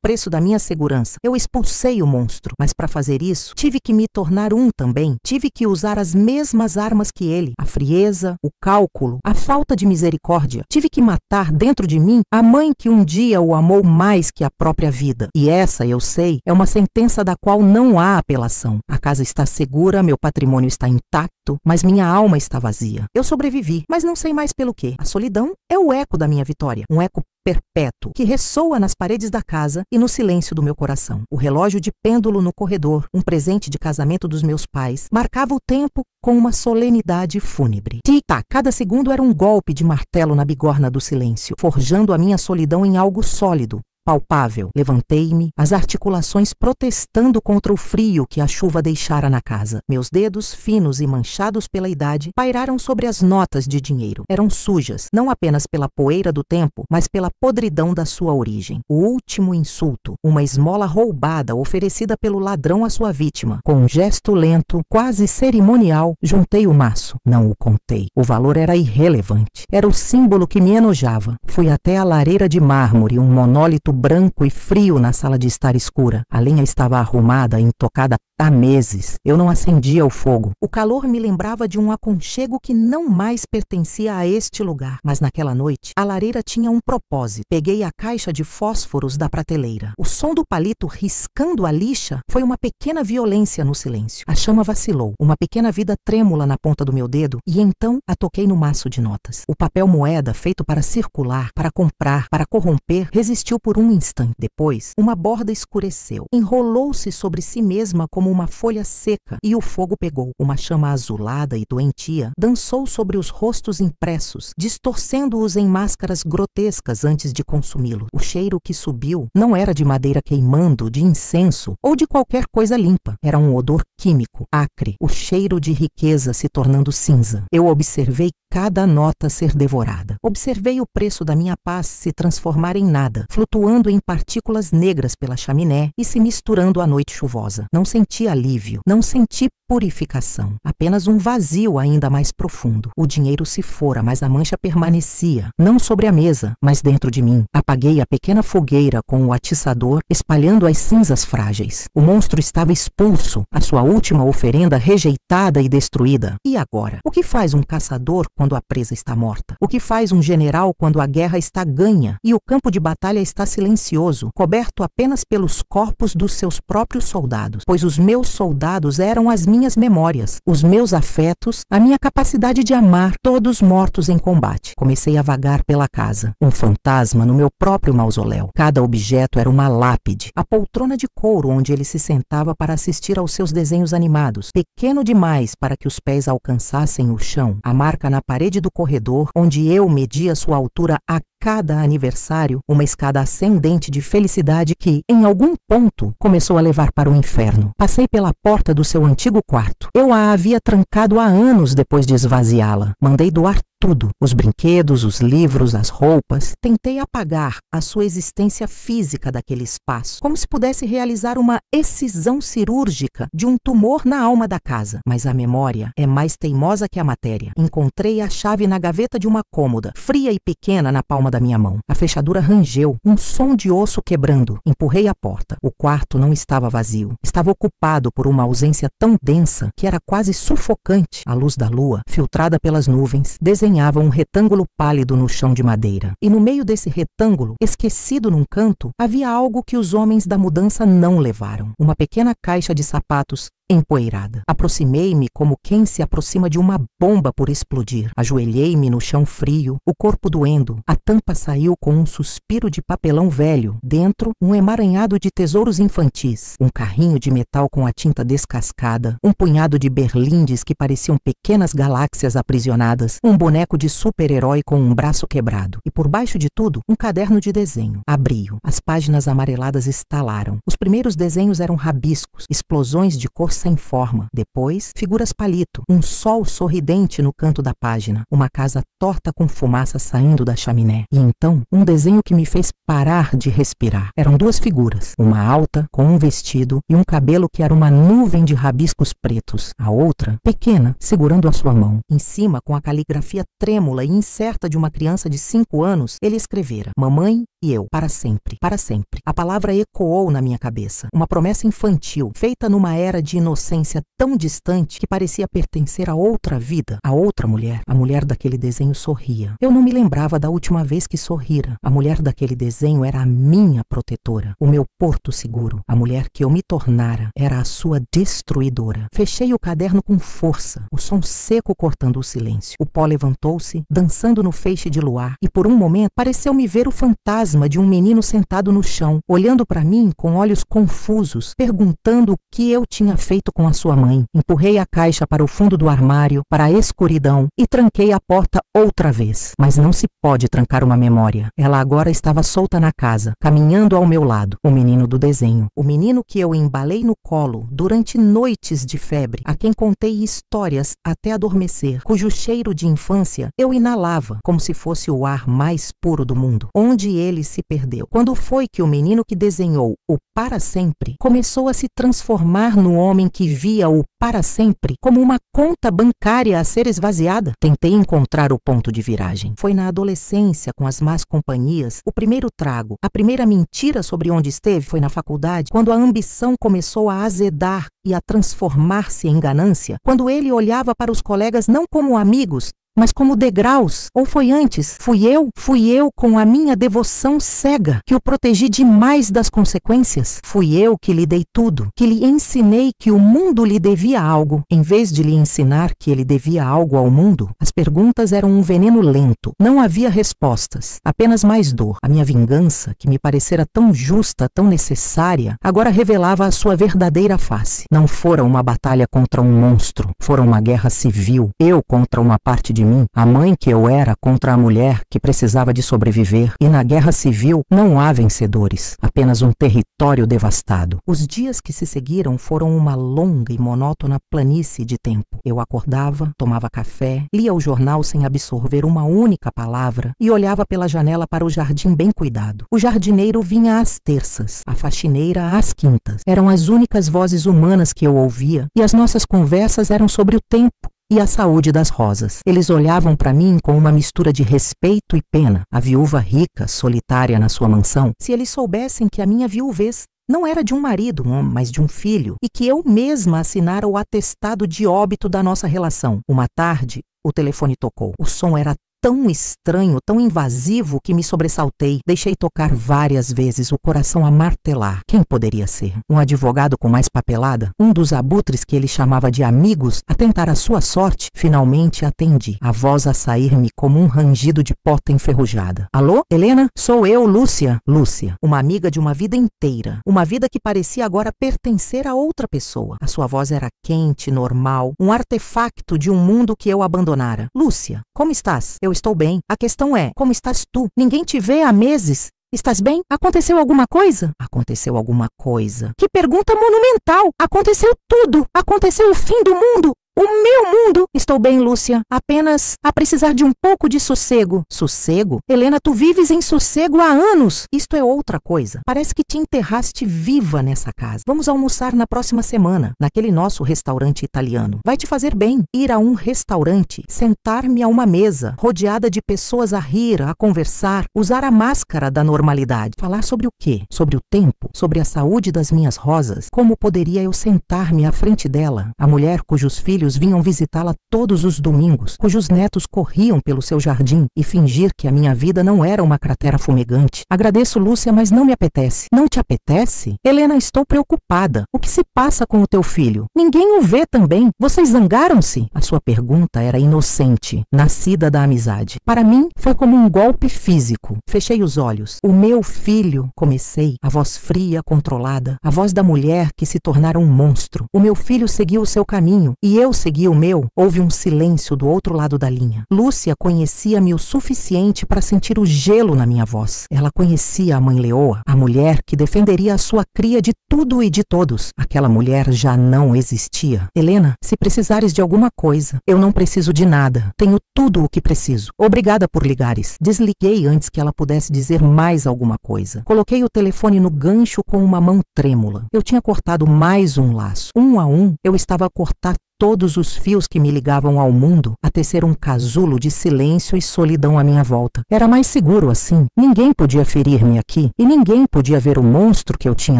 preço da minha segurança. Eu expulsei o monstro, mas para fazer isso, tive que me tornar um também. Tive que usar as mesmas armas que ele, a frieza, o cálculo, a falta de misericórdia. Tive que matar dentro de mim a mãe que um dia o amou mais que a própria vida. E essa, eu sei, é uma sentença da qual não há apelação. A casa está segura, meu patrimônio está intacto, mas minha alma está vazia. Eu sobrevivi, mas não sei mais pelo quê. A solidão é o eco da minha vitória, um eco perpétuo, que ressoa nas paredes da casa e no silêncio do meu coração. O relógio de pêndulo no corredor, um presente de casamento dos meus pais, marcava o tempo com uma solenidade fúnebre. Tic-tac, cada segundo era um golpe de martelo na bigorna do silêncio, forjando a minha solidão em algo sólido, impalpável. Levantei-me, as articulações protestando contra o frio que a chuva deixara na casa. Meus dedos, finos e manchados pela idade, pairaram sobre as notas de dinheiro. Eram sujas, não apenas pela poeira do tempo, mas pela podridão da sua origem. O último insulto, uma esmola roubada oferecida pelo ladrão à sua vítima. Com um gesto lento, quase cerimonial, juntei o maço. Não o contei. O valor era irrelevante. Era o símbolo que me enojava. Fui até a lareira de mármore, um monólito branco e frio na sala de estar escura. A lenha estava arrumada e intocada há meses. Eu não acendia o fogo. O calor me lembrava de um aconchego que não mais pertencia a este lugar. Mas naquela noite, a lareira tinha um propósito. Peguei a caixa de fósforos da prateleira. O som do palito riscando a lixa foi uma pequena violência no silêncio. A chama vacilou, uma pequena vida trêmula na ponta do meu dedo, e então a toquei no maço de notas. O papel moeda, feito para circular, para comprar, para corromper, resistiu por um instante. Depois, uma borda escureceu. Enrolou-se sobre si mesma como uma folha seca, e o fogo pegou. Uma chama azulada e doentia dançou sobre os rostos impressos, distorcendo-os em máscaras grotescas antes de consumi-lo. O cheiro que subiu não era de madeira queimando, de incenso ou de qualquer coisa limpa. Era um odor químico, acre, o cheiro de riqueza se tornando cinza. Eu observei cada nota ser devorada. Observei o preço da minha paz se transformar em nada, flutuando em partículas negras pela chaminé e se misturando à noite chuvosa. Não senti alívio, não senti purificação, apenas um vazio ainda mais profundo. O dinheiro se fora, mas a mancha permanecia, não sobre a mesa, mas dentro de mim. Apaguei a pequena fogueira com o atiçador, espalhando as cinzas frágeis. O monstro estava expulso, a sua última oferenda rejeitada e destruída. E agora? O que faz um caçador quando a presa está morta? O que faz um general quando a guerra está ganha e o campo de batalha está silencioso, coberto apenas pelos corpos dos seus próprios soldados? Pois os meus soldados eram as minhas memórias, os meus afetos, a minha capacidade de amar, todos mortos em combate. Comecei a vagar pela casa, um fantasma no meu próprio mausoléu. Cada objeto era uma lápide. A poltrona de couro onde ele se sentava para assistir aos seus desenhos animados, pequeno demais para que os pés alcançassem o chão. A marca na parede do corredor, onde eu media sua altura a cada aniversário, uma escada ascendente de felicidade que, em algum ponto, começou a levar para o inferno. Passei pela porta do seu antigo quarto. Eu a havia trancado há anos depois de esvaziá-la. Mandei doar tudo, os brinquedos, os livros, as roupas. Tentei apagar a sua existência física daquele espaço, como se pudesse realizar uma excisão cirúrgica de um tumor na alma da casa. Mas a memória é mais teimosa que a matéria. Encontrei a chave na gaveta de uma cômoda, fria e pequena na palma da minha mão. A fechadura rangeu, um som de osso quebrando. Empurrei a porta. O quarto não estava vazio. Estava ocupado por uma ausência tão densa que era quase sufocante. A luz da lua, filtrada pelas nuvens, desenhava um retângulo pálido no chão de madeira. E no meio desse retângulo, esquecido num canto, havia algo que os homens da mudança não levaram. Uma pequena caixa de sapatos empoeirada. Aproximei-me como quem se aproxima de uma bomba por explodir. Ajoelhei-me no chão frio, o corpo doendo. A tampa saiu com um suspiro de papelão velho. Dentro, um emaranhado de tesouros infantis. Um carrinho de metal com a tinta descascada. Um punhado de berlindes que pareciam pequenas galáxias aprisionadas. Um boneco de super-herói com um braço quebrado. E por baixo de tudo, um caderno de desenho. Abri-o. As páginas amareladas estalaram. Os primeiros desenhos eram rabiscos, explosões de cor sem forma. Depois, figuras palito, um sol sorridente no canto da página, uma casa torta com fumaça saindo da chaminé. E então, um desenho que me fez parar de respirar. Eram duas figuras, uma alta, com um vestido e um cabelo que era uma nuvem de rabiscos pretos. A outra, pequena, segurando a sua mão. Em cima, com a caligrafia trêmula e incerta de uma criança de 5 anos, ele escrevera: Mamãe e eu, para sempre, para sempre. A palavra ecoou na minha cabeça. Uma promessa infantil, feita numa era de inocência tão distante que parecia pertencer a outra vida, a outra mulher. A mulher daquele desenho sorria. Eu não me lembrava da última vez que sorrira. A mulher daquele desenho era a minha protetora, o meu porto seguro. A mulher que eu me tornara era a sua destruidora. Fechei o caderno com força, o som seco cortando o silêncio. O pó levantou-se, dançando no feixe de luar, e por um momento pareceu-me ver o fantasma fantasma de um menino sentado no chão, olhando para mim com olhos confusos, perguntando o que eu tinha feito com a sua mãe. Empurrei a caixa para o fundo do armário, para a escuridão, e tranquei a porta outra vez. Mas não se pode trancar uma memória. Ela agora estava solta na casa, caminhando ao meu lado. O menino do desenho. O menino que eu embalei no colo durante noites de febre, a quem contei histórias até adormecer, cujo cheiro de infância eu inalava como se fosse o ar mais puro do mundo. Onde ele se perdeu? Quando foi que o menino que desenhou o para sempre começou a se transformar no homem que via o para sempre como uma conta bancária a ser esvaziada? Tentei encontrar o ponto de viragem. Foi na adolescência, com as más companhias, o primeiro trago, a primeira mentira sobre onde esteve foi na faculdade, quando a ambição começou a azedar e a transformar-se em ganância, quando ele olhava para os colegas não como amigos, mas como degraus. Ou foi antes? Fui eu com a minha devoção cega, que o protegi demais das consequências. Fui eu que lhe dei tudo, que lhe ensinei que o mundo lhe devia algo, em vez de lhe ensinar que ele devia algo ao mundo. As perguntas eram um veneno lento. Não havia respostas, apenas mais dor. A minha vingança, que me parecera tão justa, tão necessária, agora revelava a sua verdadeira face. Não fora uma batalha contra um monstro, fora uma guerra civil, eu contra uma parte de mim, a mãe que eu era contra a mulher que precisava de sobreviver. E na guerra civil não há vencedores, apenas um território devastado. Os dias que se seguiram foram uma longa e monótona planície de tempo. Eu acordava, tomava café, lia o jornal sem absorver uma única palavra e olhava pela janela para o jardim bem cuidado. O jardineiro vinha às terças, a faxineira às quintas. Eram as únicas vozes humanas que eu ouvia e as nossas conversas eram sobre o tempo e a saúde das rosas. Eles olhavam para mim com uma mistura de respeito e pena. A viúva rica, solitária na sua mansão. Se eles soubessem que a minha viuvez não era de um marido, mas de um filho, e que eu mesma assinara o atestado de óbito da nossa relação. Uma tarde, o telefone tocou. O som era tão estranho, tão invasivo, que me sobressaltei. Deixei tocar várias vezes, o coração a martelar. Quem poderia ser? Um advogado com mais papelada? Um dos abutres que ele chamava de amigos a tentar a sua sorte? Finalmente atendi, a voz a sair-me como um rangido de porta enferrujada. Alô, Helena? Sou eu, Lúcia. Lúcia, uma amiga de uma vida inteira. Uma vida que parecia agora pertencer a outra pessoa. A sua voz era quente, normal, um artefacto de um mundo que eu abandonara. Lúcia, como estás? Eu estou bem. A questão é, como estás tu? Ninguém te vê há meses. Estás bem? Aconteceu alguma coisa? Aconteceu alguma coisa. Que pergunta monumental! Aconteceu tudo! Aconteceu o fim do mundo! O meu mundo! Estou bem, Lúcia. Apenas a precisar de um pouco de sossego. Sossego? Helena, tu vives em sossego há anos. Isto é outra coisa. Parece que te enterraste viva nessa casa. Vamos almoçar na próxima semana, naquele nosso restaurante italiano. Vai te fazer bem ir a um restaurante, sentar-me a uma mesa, rodeada de pessoas a rir, a conversar, usar a máscara da normalidade. Falar sobre o quê? Sobre o tempo? Sobre a saúde das minhas rosas? Como poderia eu sentar-me à frente dela, a mulher cujos filhos vinham visitá-la todos os domingos, cujos netos corriam pelo seu jardim, e fingir que a minha vida não era uma cratera fumegante? Agradeço, Lúcia, mas não me apetece. Não te apetece? Helena, estou preocupada. O que se passa com o teu filho? Ninguém o vê também. Vocês zangaram-se? A sua pergunta era inocente, nascida da amizade. Para mim, foi como um golpe físico. Fechei os olhos. O meu filho, comecei, a voz fria, controlada, a voz da mulher que se tornara um monstro. O meu filho seguiu o seu caminho, e eu segui o meu. Houve um silêncio do outro lado da linha. Lúcia conhecia-me o suficiente para sentir o gelo na minha voz. Ela conhecia a mãe leoa, a mulher que defenderia a sua cria de tudo e de todos. Aquela mulher já não existia. Helena, se precisares de alguma coisa, eu não preciso de nada. Tenho tudo o que preciso. Obrigada por ligares. Desliguei antes que ela pudesse dizer mais alguma coisa. Coloquei o telefone no gancho com uma mão trêmula. Eu tinha cortado mais um laço. Um a um, eu estava a cortar todos os fios que me ligavam ao mundo, a tecer um casulo de silêncio e solidão à minha volta. Era mais seguro assim. Ninguém podia ferir-me aqui, e ninguém podia ver o monstro que eu tinha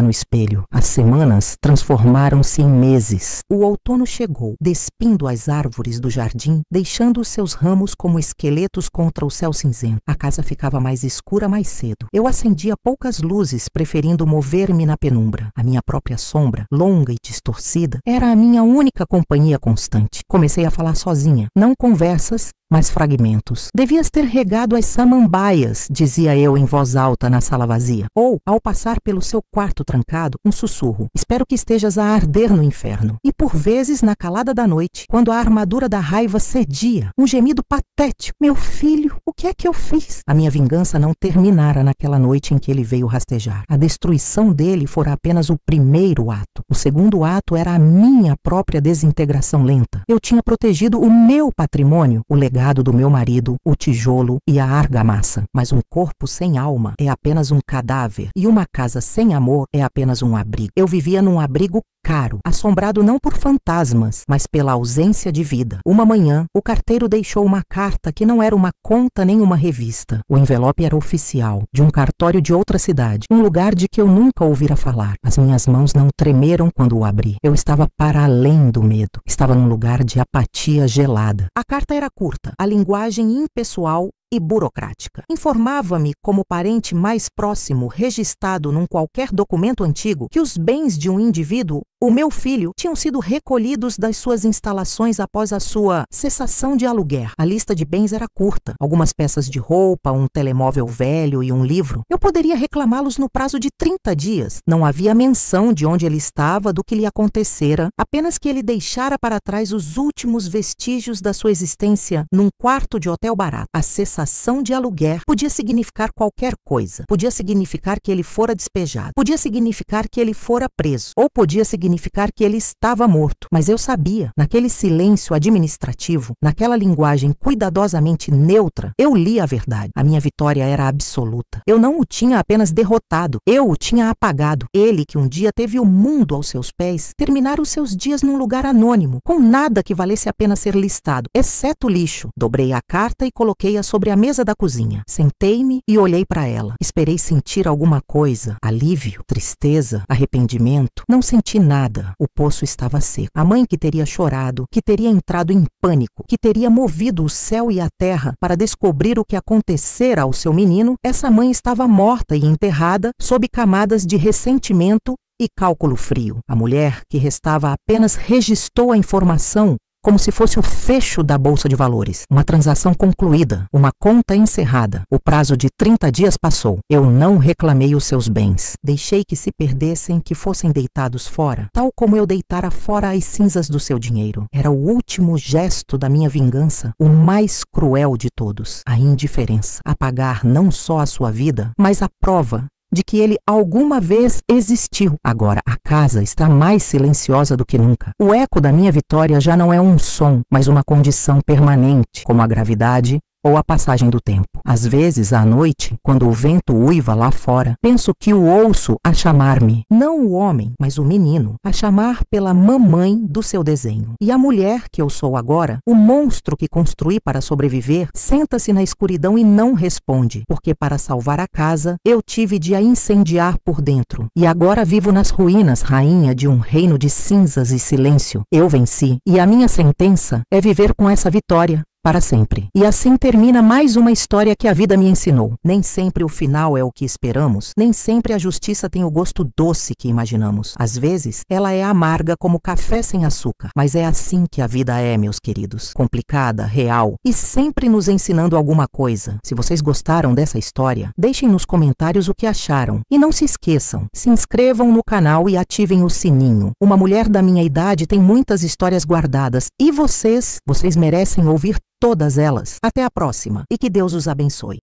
no espelho. As semanas transformaram-se em meses. O outono chegou, despindo as árvores do jardim, deixando os seus ramos como esqueletos contra o céu cinzento. A casa ficava mais escura mais cedo. Eu acendia poucas luzes, preferindo mover-me na penumbra. A minha própria sombra, longa e distorcida, era a minha única companhia constante. Comecei a falar sozinha. Não conversas, mas fragmentos. Devias ter regado as samambaias, dizia eu em voz alta na sala vazia. Ou, ao passar pelo seu quarto trancado, um sussurro. Espero que estejas a arder no inferno. E por vezes, na calada da noite, quando a armadura da raiva cedia, um gemido patético. Meu filho, o que é que eu fiz? A minha vingança não terminara naquela noite em que ele veio rastejar. A destruição dele fora apenas o primeiro ato. O segundo ato era a minha própria desintegração lenta. Eu tinha protegido o meu patrimônio, o legado do meu marido, o tijolo e a argamassa. Mas um corpo sem alma é apenas um cadáver e uma casa sem amor é apenas um abrigo. Eu vivia num abrigo caro, assombrado não por fantasmas, mas pela ausência de vida. Uma manhã, o carteiro deixou uma carta que não era uma conta nem uma revista. O envelope era oficial, de um cartório de outra cidade, um lugar de que eu nunca ouvira falar. As minhas mãos não tremeram quando o abri. Eu estava para além do medo. Estava num lugar de apatia gelada. A carta era curta, a linguagem impessoal e burocrática. Informava-me, como parente mais próximo registrado num qualquer documento antigo, que os bens de um indivíduo, o meu filho, tinham sido recolhidos das suas instalações após a sua cessação de aluguer. A lista de bens era curta. Algumas peças de roupa, um telemóvel velho e um livro. Eu poderia reclamá-los no prazo de 30 dias. Não havia menção de onde ele estava, do que lhe acontecera, apenas que ele deixara para trás os últimos vestígios da sua existência num quarto de hotel barato. A cessação de aluguer podia significar qualquer coisa. Podia significar que ele fora despejado. Podia significar que ele fora preso. Ou podia significar que ele estava morto. Mas eu sabia, naquele silêncio administrativo, naquela linguagem cuidadosamente neutra, eu li a verdade. A minha vitória era absoluta. Eu não o tinha apenas derrotado, eu o tinha apagado. Ele, que um dia teve o mundo aos seus pés, terminara os seus dias num lugar anônimo, com nada que valesse a pena ser listado, exceto lixo. Dobrei a carta e coloquei-a sobre a mesa da cozinha. Sentei-me e olhei para ela. Esperei sentir alguma coisa. Alívio, tristeza, arrependimento. Não senti nada. O poço estava seco. A mãe que teria chorado, que teria entrado em pânico, que teria movido o céu e a terra para descobrir o que acontecera ao seu menino, essa mãe estava morta e enterrada sob camadas de ressentimento e cálculo frio. A mulher que restava apenas registou a informação como se fosse o fecho da bolsa de valores. Uma transação concluída, uma conta encerrada. O prazo de 30 dias passou. Eu não reclamei os seus bens. Deixei que se perdessem, que fossem deitados fora, tal como eu deitara fora as cinzas do seu dinheiro. Era o último gesto da minha vingança, o mais cruel de todos. A indiferença. Apagar não só a sua vida, mas a prova de que ele alguma vez existiu. Agora, a casa está mais silenciosa do que nunca. O eco da minha vitória já não é um som, mas uma condição permanente, como a gravidade ou a passagem do tempo. Às vezes, à noite, quando o vento uiva lá fora, penso que o ouço a chamar-me, não o homem, mas o menino, a chamar pela mamãe do seu desenho. E a mulher que eu sou agora, o monstro que construí para sobreviver, senta-se na escuridão e não responde, porque para salvar a casa, eu tive de a incendiar por dentro. E agora vivo nas ruínas, rainha de um reino de cinzas e silêncio. Eu venci, e a minha sentença é viver com essa vitória para sempre. E assim termina mais uma história que a vida me ensinou. Nem sempre o final é o que esperamos, nem sempre a justiça tem o gosto doce que imaginamos. Às vezes, ela é amarga como café sem açúcar. Mas é assim que a vida é, meus queridos. Complicada, real e sempre nos ensinando alguma coisa. Se vocês gostaram dessa história, deixem nos comentários o que acharam. E não se esqueçam, se inscrevam no canal e ativem o sininho. Uma mulher da minha idade tem muitas histórias guardadas. E vocês merecem ouvir todas elas. Até a próxima e que Deus os abençoe.